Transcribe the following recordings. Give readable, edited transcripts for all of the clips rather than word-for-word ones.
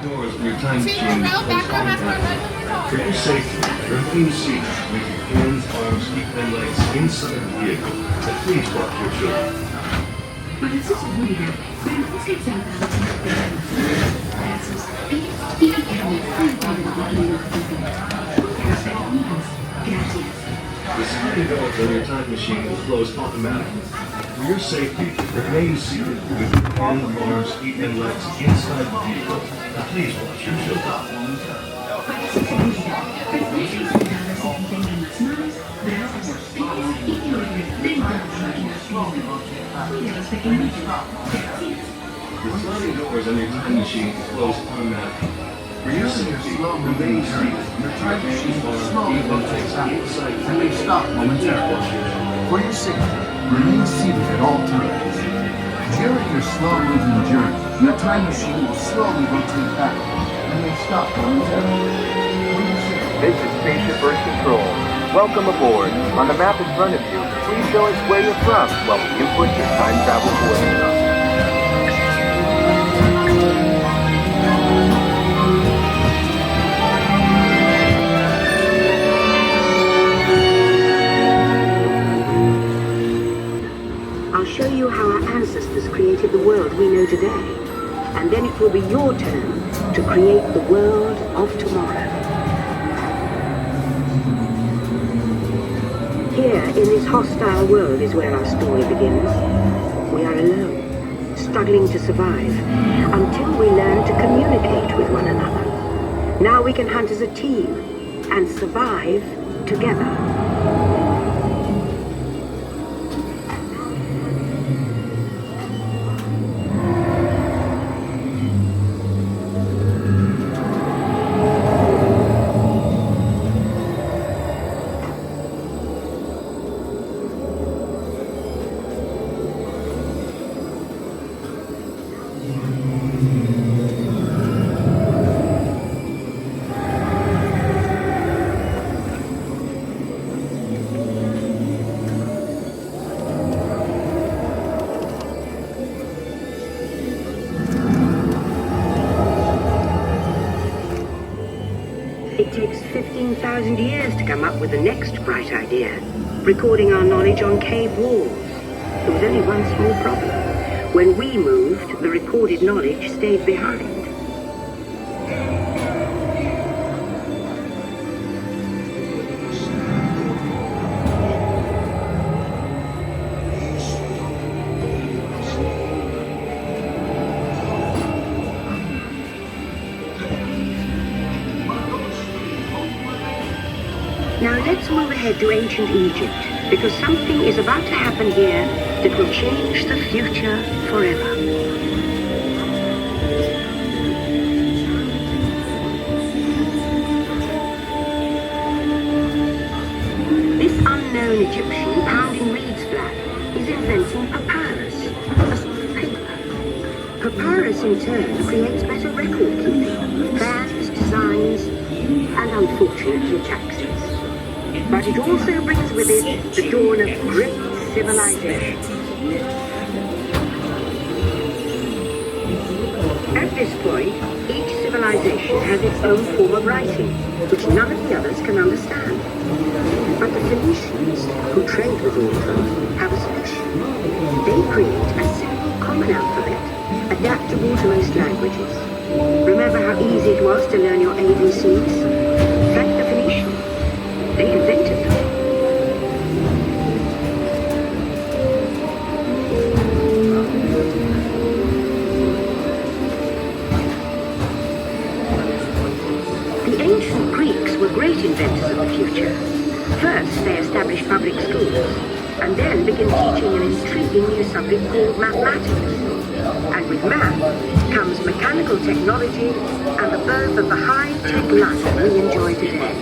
Doors in your time machine close automatically. For your safety, remain seated with your hands, arms, feet, and legs inside the vehicle. And please watch your children. The sliding doors on your time machine will close automatically. For your safety, remain seated with your hands, arms, feet, and legs inside the vehicle. And please watch your children. The sliding doors on your time machine will close automatically. For your safety, remain seated. Your time machine will slowly rotate back and may stop momentarily. For your safety, remain seated at all times. During your slow-moving journey, your time machine will slowly rotate back and may stop momentarily. This is Spaceship Earth Control. Welcome aboard. On the map in front of you, please show us where you're from while we input your time travel coordinates. I'll show you how our ancestors created the world we know today, and then it will be your turn to create the world of tomorrow. Here, in this hostile world, is where our story begins. We are alone, struggling to survive, until we learn to communicate with one another. Now we can hunt as a team, and survive together. It takes 15,000 years to come up with the next bright idea, recording our knowledge on cave walls. There was only one small problem. When we moved, the recorded knowledge stayed behind. Now let's move ahead to ancient Egypt, because something is about to happen here that will change the future forever. This unknown Egyptian pounding reeds flat is inventing papyrus, a sort of paper. Papyrus in turn creates better record keeping, plans, designs, and unfortunately taxes. But it also brings with it the dawn of great civilization. At this point, each civilization has its own form of writing, which none of the others can understand. But the Phoenicians, who trade with all of them, have a solution. They create a simple common alphabet, adaptable to most languages. Remember how easy it was to learn your ABCs? Thank the Phoenicians. They invented them. The ancient Greeks were great inventors of the future. First, they established public schools, and then began teaching an intriguing new subject called mathematics. And with math comes mechanical technology and the birth of the high-tech life we enjoy today.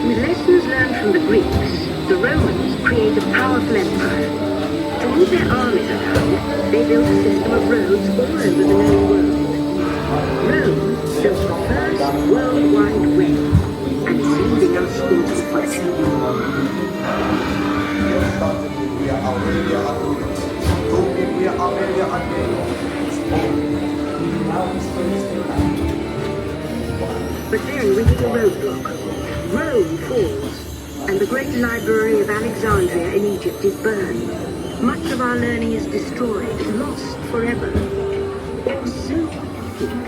With lessons learned from the Greeks, the Romans created a powerful empire. To move their armies around, they built a system of roads all over the known world. Rome built the first worldwide web, and is leading us into the future. But then we hit a roadblock. Rome falls, and the great library of Alexandria in Egypt is burned. Much of our learning is destroyed, lost forever. How soon do you think?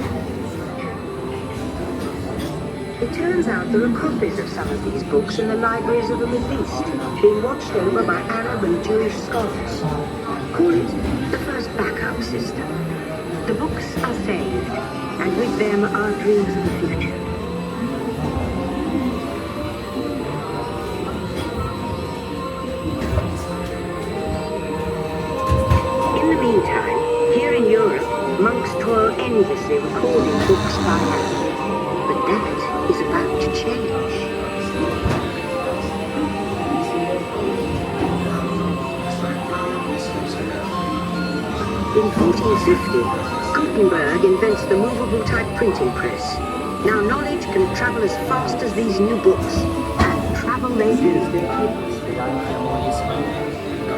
It turns out there are copies of some of these books in the libraries of the Middle East, being watched over by Arab and Jewish scholars. Call it the first backup system. The books are saved, and with them our dreams of the future. In the meantime, here in Europe, monks toil endlessly recording books by hand. But that is about to change. In 1450, Gutenberg invents the movable type printing press. Now knowledge can travel as fast as these new books, and travel they do.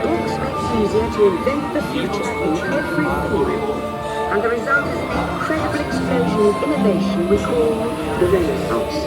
Books make it easier to invent the future in every field, and the result is the incredible explosion of innovation we call the Renaissance.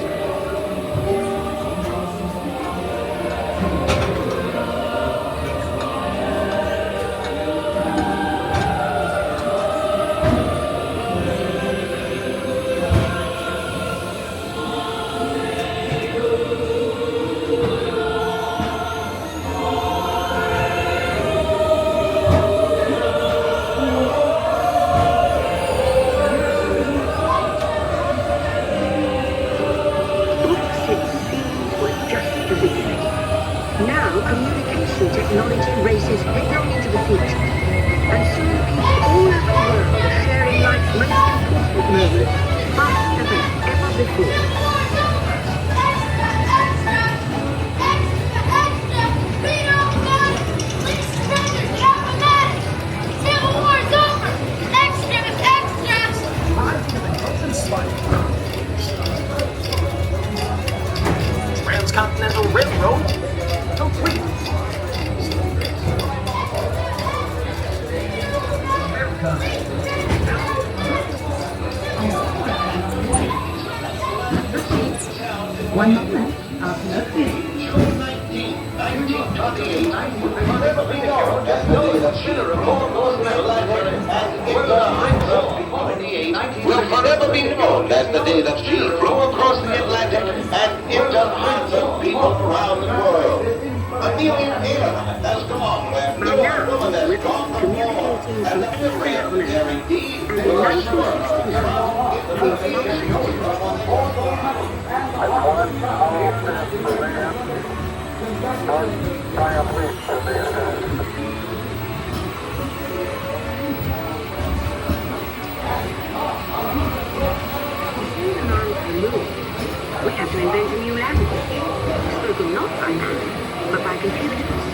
Technology races head-on into the future, and soon people all over the world are sharing life's most important moments faster than ever before. Transcontinental Railroad complete. One moment, after the will forever be known as the day that she flew across the Atlantic and into hearts of people around the world. Amelia Earhart has come on where no woman has gone before, and the memory of this indeed will assure we have to invent a new language, spoken not by man, but by computers.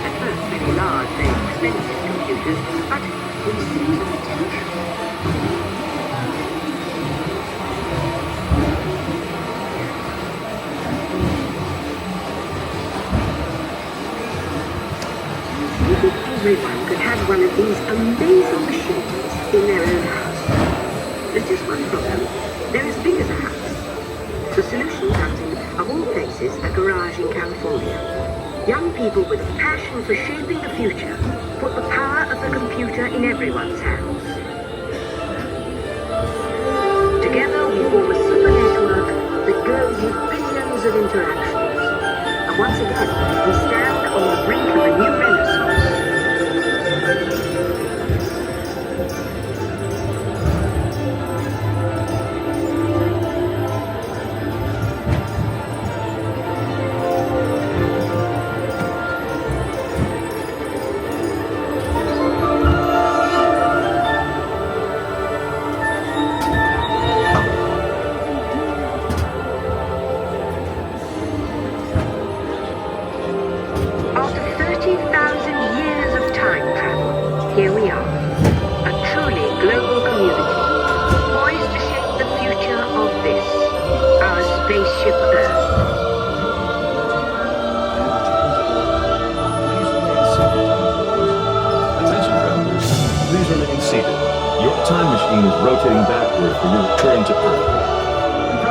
At first very large, very expensive computers, but we see the potential. If everyone could have one of these amazing machines in their own house. There's just one problem. They're as big as a house. The solution comes in, of all places, a garage in California. Young people with a passion for shaping the future put the power of the computer in everyone's hands. Together we form a super network that grows with billions of interactions. And once again, we stand on the brink of a new renaissance. Here we are, a truly global community, poised to shape the future of this, our spaceship Earth. Attention travelers, please remain seated. Your time machine is rotating backward for your return to Earth.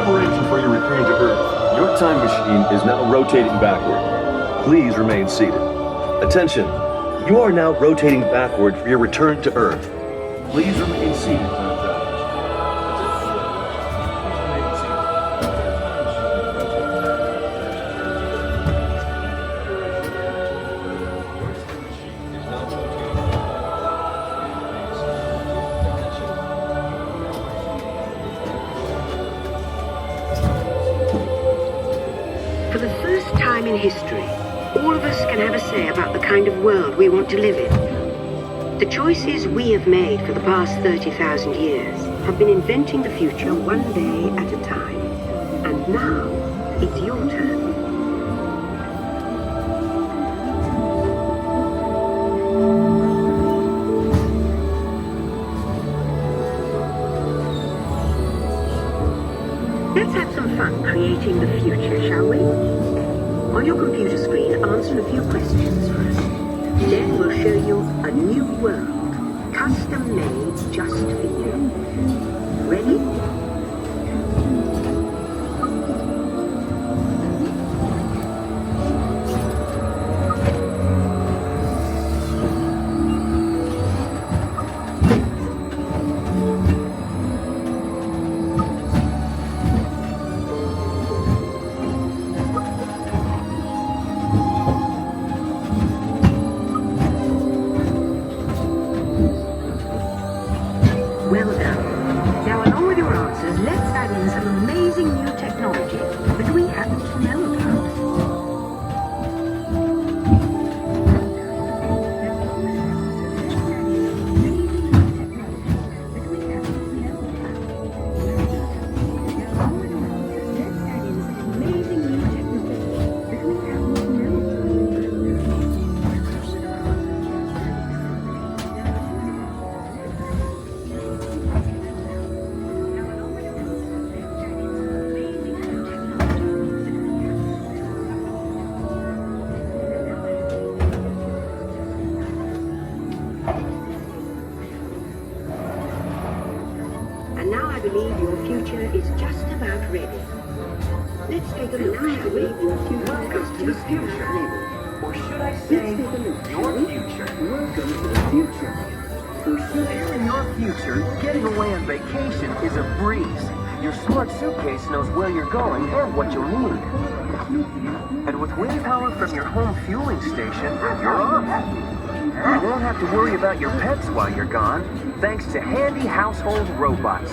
preparation for your return to Earth, your time machine is now rotating backward. Please remain seated. Attention, you are now rotating backward for your return to Earth. Please remain seated, time travelers. For the first time in history, all of us can have a say about the kind of world we want to live in. The choices we have made for the past 30,000 years have been inventing the future one day at a time. And now, it's your turn. Let's have some fun creating the future, shall we? On your computer screen, answer a few questions first. Then we'll show you a new world, custom made just for you. Ready? Well done. Now, along with your answers, let's add in some amazing new technology that we happen to know about. And now I believe your future is just about ready. Let's take a look, shall we? Welcome to the future. Or should I say, your future? Welcome to the future. Here in your future, getting away on vacation is a breeze. Your smart suitcase knows where you're going and what you'll need. And with wind power from your home fueling station, you're off. You won't have to worry about your pets while you're gone, thanks to handy household robots.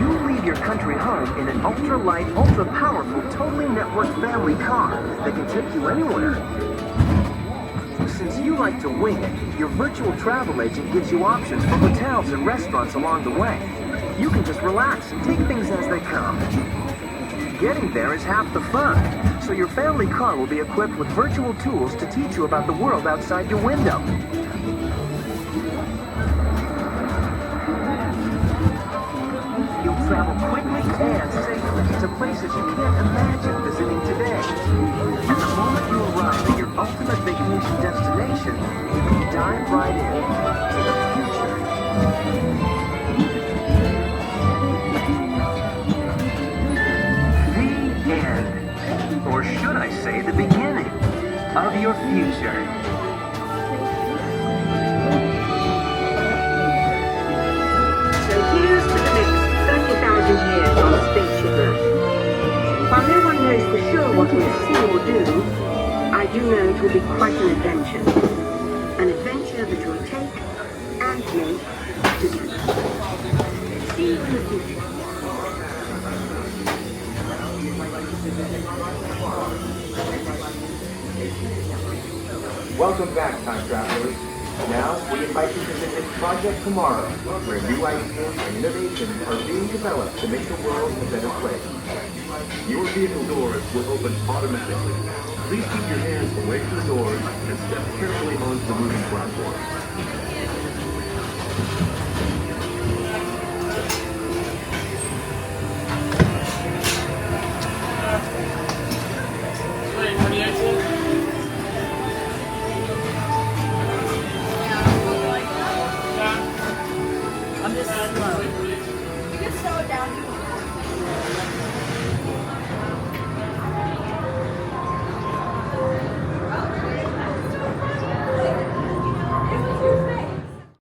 You leave your country home in an ultra-light, ultra-powerful, totally networked family car that can take you anywhere. Since you like to wing it, your virtual travel agent gives you options for hotels and restaurants along the way. You can just relax and take things as they come. Getting there is half the fun, so your family car will be equipped with virtual tools to teach you about the world outside your window. You'll travel quickly and safely to places you can't imagine visiting today. And the moment you arrive at your ultimate vacation destination, you can dive right in to the future. The end, or should I say the beginning, of your future. So here's to the next 30,000 years on Spaceship Earth. While no one knows for sure what we'll see or do, I do know it will be quite an adventure. An adventure that will take and make together. See you in the future. Welcome back, time travelers. Now, we invite you to visit Project Tomorrow, where new ideas and innovations are being developed to make the world a better place. Your vehicle doors will open automatically. Please keep your hands away from the doors and step carefully onto the moving platform.